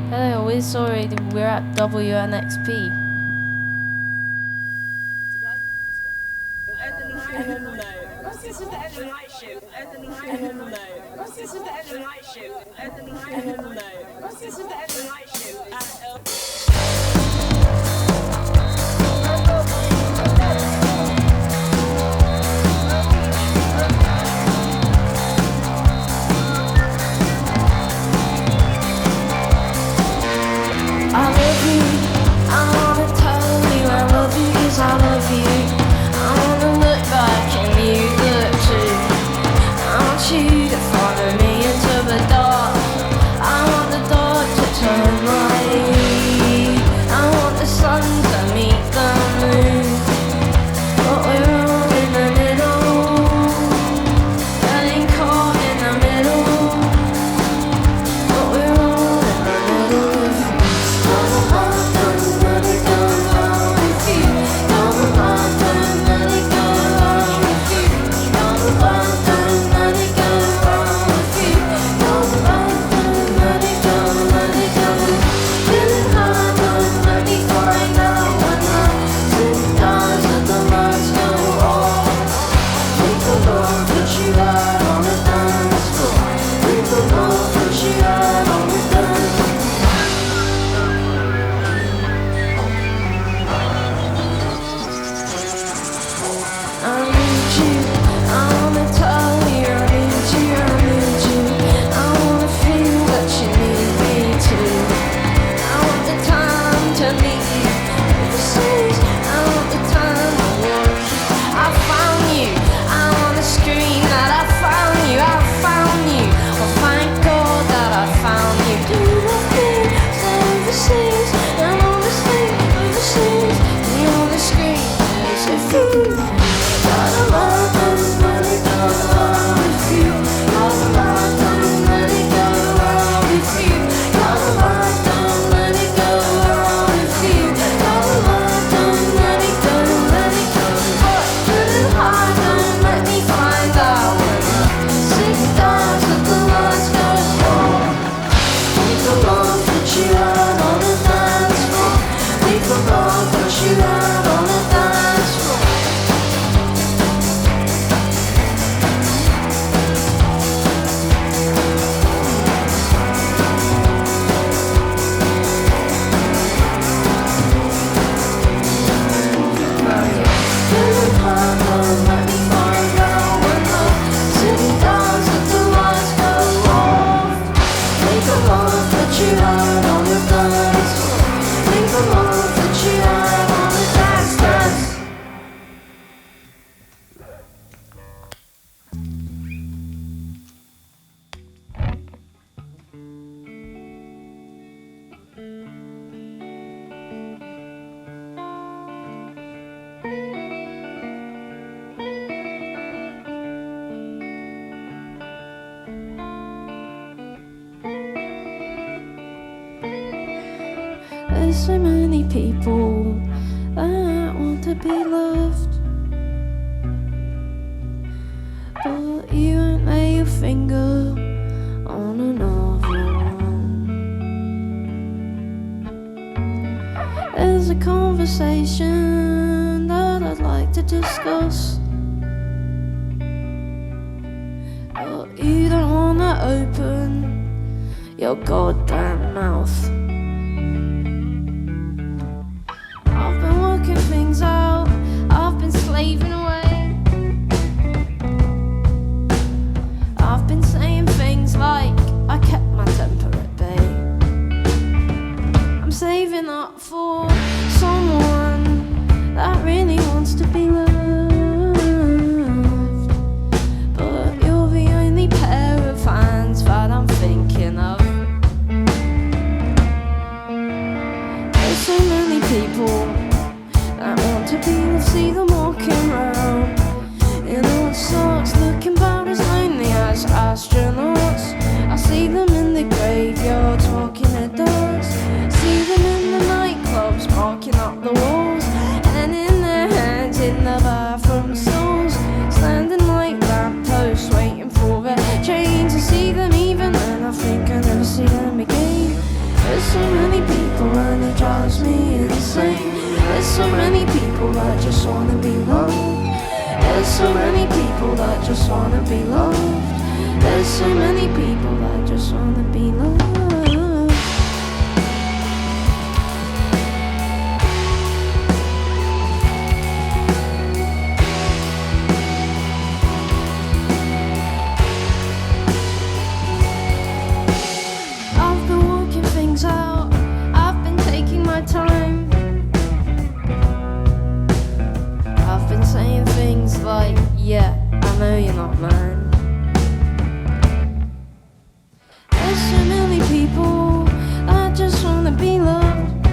Hello, we're sorry, we're at WNXP. What's this with the end of night shift? What's this with the end of night shift? What's this with the end of night shift? I love you, I wanna tell you I love you 'cause I love you. I wanna look back and you look too. I want you to follow me into the dark. I want the dark to turn light. I want the sun to meet the moon. But we're all in the middle, getting caught in the middle. But we're all in the middle of There's so many people that want to be loved, but you won't lay your finger on another one. There's a conversation that I'd like to discuss, but you don't wanna open your goddamn mouth. I've been working things out, I've been slaving away. I've been saying things like I kept my temper at bay. I'm saving up for someone that really wants to be loved, but you're the only pair of hands that I'm thinking of. There's so many people that want to be loved, see them walking around in old socks, looking about as lonely as astronauts. I see them in the graveyards, walking the dogs, see them in the nightclubs, marking up the walls, and in their hands in the bathroom stalls, standing like lampposts, waiting for their change. I see them even then, I think I'll never see them again. There's so so many people that just wanna be loved. There's so many people that just wanna be loved. There's so many people that just wanna be loved. I've been working things out. I've been taking my time. I've been saying things like, yeah, I know you're not mine. There's so many people that just wanna be loved,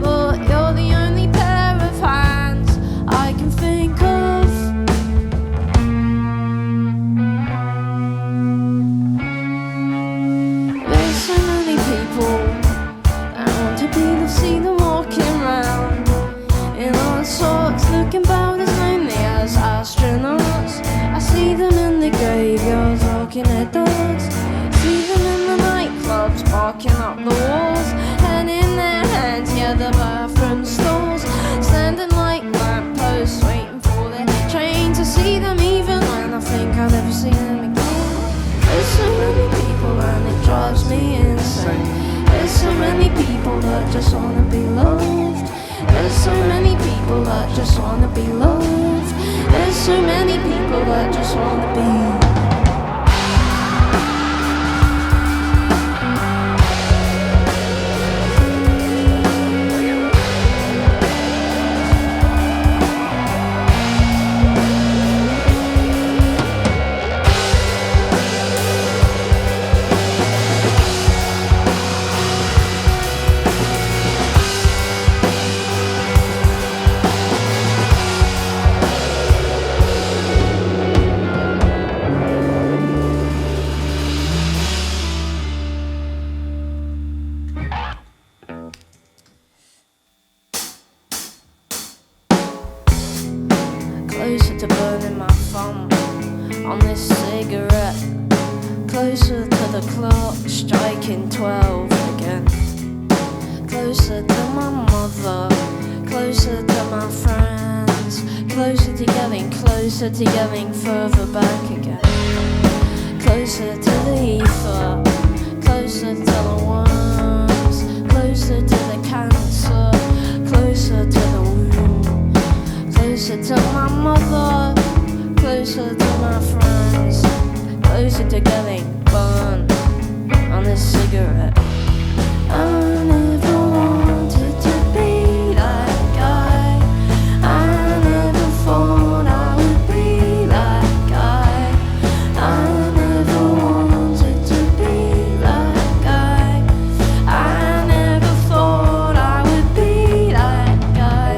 but you're the only pair of hands I can think of. There's so many people that want to be loved, see them walking round in all sorts, looking about as lonely as astronauts. I see them in the graveyards walking their dogs, see them in the nightclubs barking up the walls, and in their hands, yeah, the bathroom stalls, standing like lampposts waiting for their train to see them, even when I think I'll never see them again. There's so many people and it drives me insane. There's so many people that just wanna be loved. There's so many people that just wanna be loved. There's so many people that just wanna be. Closer to burning my thumb on this cigarette, closer to the clock striking 12 again, closer to my mother, closer to my friends, closer to getting further back again, closer to the ether, closer to the worms, closer to the cancer, closer to the womb, closer to my mother, closer to my friends, closer to getting burned on this cigarette. I never wanted to be that guy. I never thought I would be that guy. I never wanted to be that guy. I never thought I would be that guy.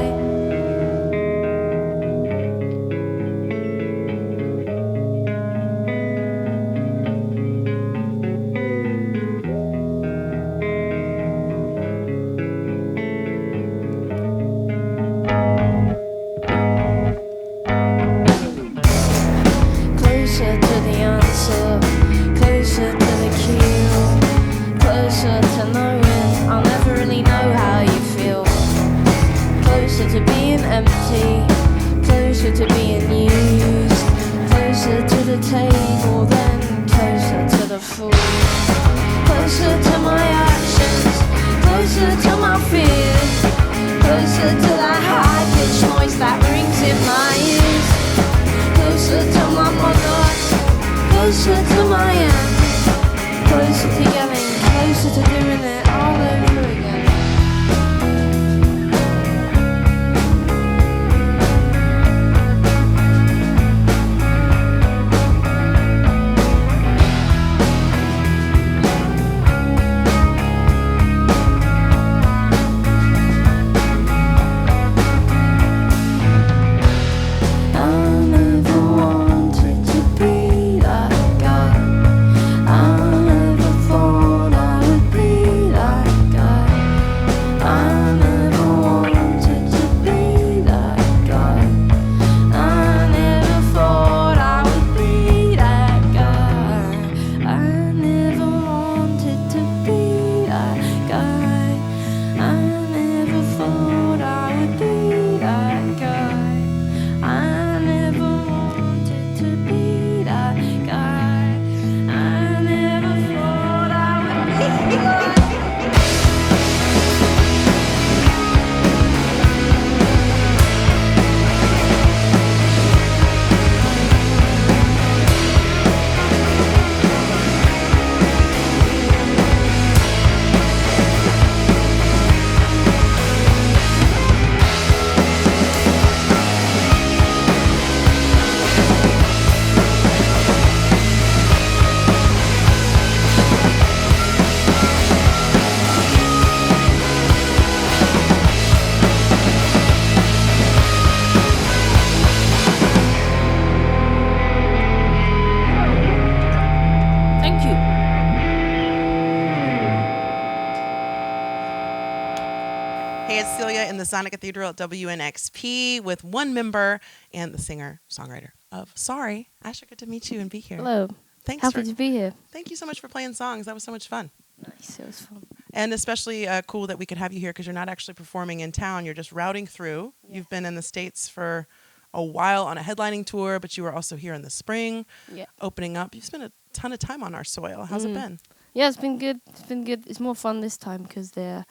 Closer to the answer, closer to the cue, closer to knowing I'll never really know how you feel, closer to being empty, closer to being used, closer to the table, then closer to the fool, closer to my actions, closer to my fears, closer to that high-pitched noise that rings in my ears, closer to my mother, closer to my aunt, closer to getting closer to doing it all over again. I never wanted to be that guy. I never thought I would be that guy. in the Sonic Cathedral at WNXP with one member and the singer-songwriter of Sorry. Asha, good to meet you and be here. Hello. Thanks Happy to be here. Thank you so much for playing songs. That was so much fun. Nice. It was fun. And especially cool that we could have you here because you're not actually performing in town. You're just routing through. Yeah. You've been in the States for a while on a headlining tour, but you were also here in the spring, opening up. You've spent a ton of time on our soil. How's it been? Yeah, it's been good. It's been good. It's more fun this time because they're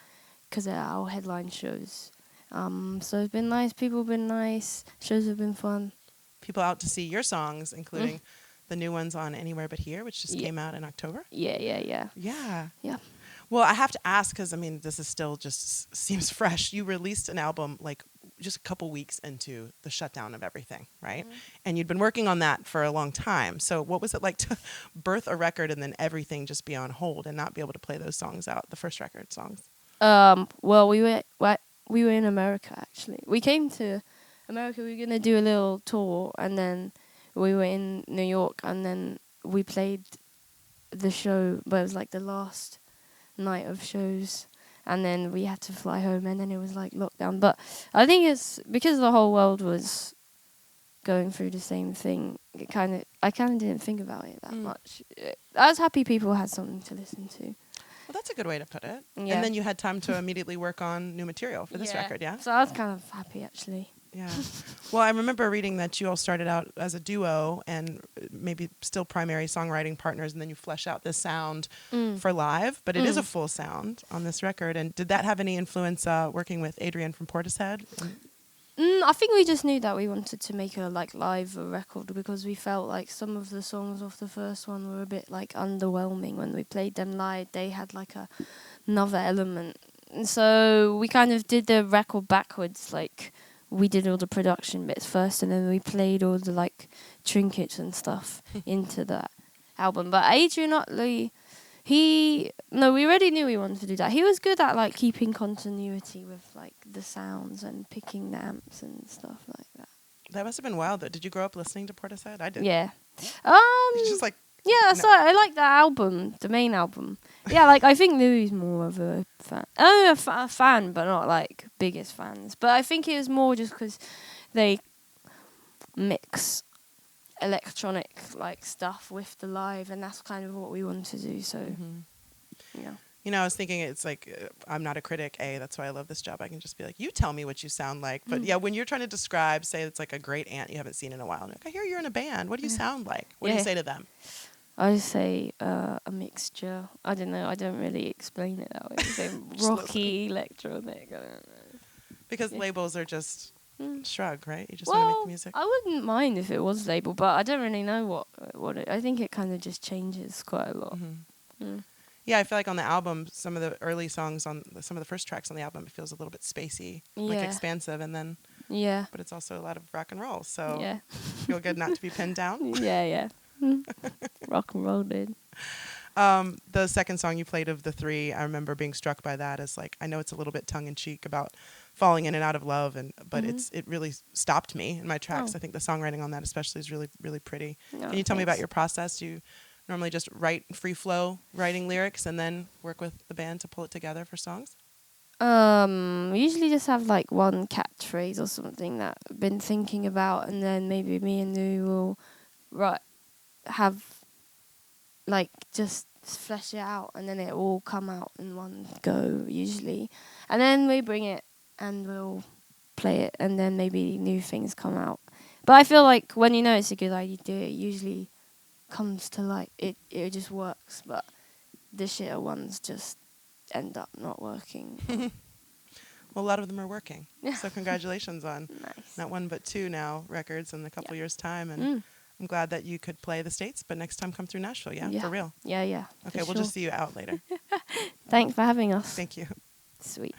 our headline shows. So it's been nice. People have been nice. Shows have been fun. People out to see your songs, including the new ones on Anywhere But Here, which just came out in October. Yeah. Well, I have to ask because, I mean, this is still just seems fresh. You released an album like just a couple weeks into the shutdown of everything, right? And you'd been working on that for a long time. So what was it like to birth a record and then everything just be on hold and not be able to play those songs out, the first record songs? Well, we were in America, actually. We came to America. We were going to do a little tour, and then we were in New York, and then we played the show, but it was like the last night of shows, and then we had to fly home, and then it was like lockdown. But I think it's because the whole world was going through the same thing. I kind of didn't think about it that much. I was happy people had something to listen to. Well, that's a good way to put it. Yeah. And then you had time to immediately work on new material for this record, yeah? So I was kind of happy, actually. Yeah. Well, I remember reading that you all started out as a duo and maybe still primary songwriting partners, and then you flesh out this sound for live, but it is a full sound on this record. And did that have any influence working with Adrian from Portishead? I think we just knew that we wanted to make a live record because we felt like some of the songs off the first one were a bit like underwhelming when we played them live. They had like another element, and so we kind of did the record backwards. Like we did all the production bits first, and then we played all the like trinkets and stuff into that album. But Adrian Utley, we already knew we wanted to do that. He was good at like keeping continuity with like the sounds and picking the amps and stuff like that. That must have been wild, though. Did you grow up listening to Portishead? I did. Yeah. It's just like... Yeah, so I like that album, the main album. Yeah, like I think Louis more of a fan. A fan, but not like biggest fans. But I think it was more just because they mix electronic like stuff with the live, and that's kind of what we want to do. So, yeah. You know, I was thinking it's like, I'm not a critic, that's why I love this job. I can just be like, you tell me what you sound like. But yeah, when you're trying to describe, say it's like a great aunt you haven't seen in a while. And like, I hear you're in a band. What do you sound like? What do you say to them? I just say a mixture. I don't know. I don't really explain it that way. I say rocky, electronic. I don't know. Because labels are just shrug, right? You just well, want to make music. I wouldn't mind if it was label, but I don't really know what it. I think it kind of just changes quite a lot. Yeah, I feel like on the album, some of the early songs on some of the first tracks on the album, it feels a little bit spacey, like expansive, and then but it's also a lot of rock and roll. So feel good not to be pinned down. Yeah. Rock and roll, dude. The second song you played of the three, I remember being struck by that as like, I know it's a little bit tongue in cheek about falling in and out of love, but it really stopped me in my tracks. I think the songwriting on that especially is really, really pretty. Can you tell me about your process? Do you normally just write free flow, writing lyrics, and then work with the band to pull it together for songs? We usually just have like one catchphrase or something that I've been thinking about, and then maybe me and Lou will have like just flesh it out, and then it will come out in one go usually, and then we bring it and we'll play it, and then maybe new things come out. But I feel like when you know it's a good idea, it usually comes to like it just works, but the shitter ones just end up not working. Well, a lot of them are working. So congratulations on Nice. not one but two now records in a couple years' time, and I'm glad that you could play the States, but next time come through Nashville, for real. Yeah. Okay, we'll just see you out later. Thanks for having us. Thank you. Sweet.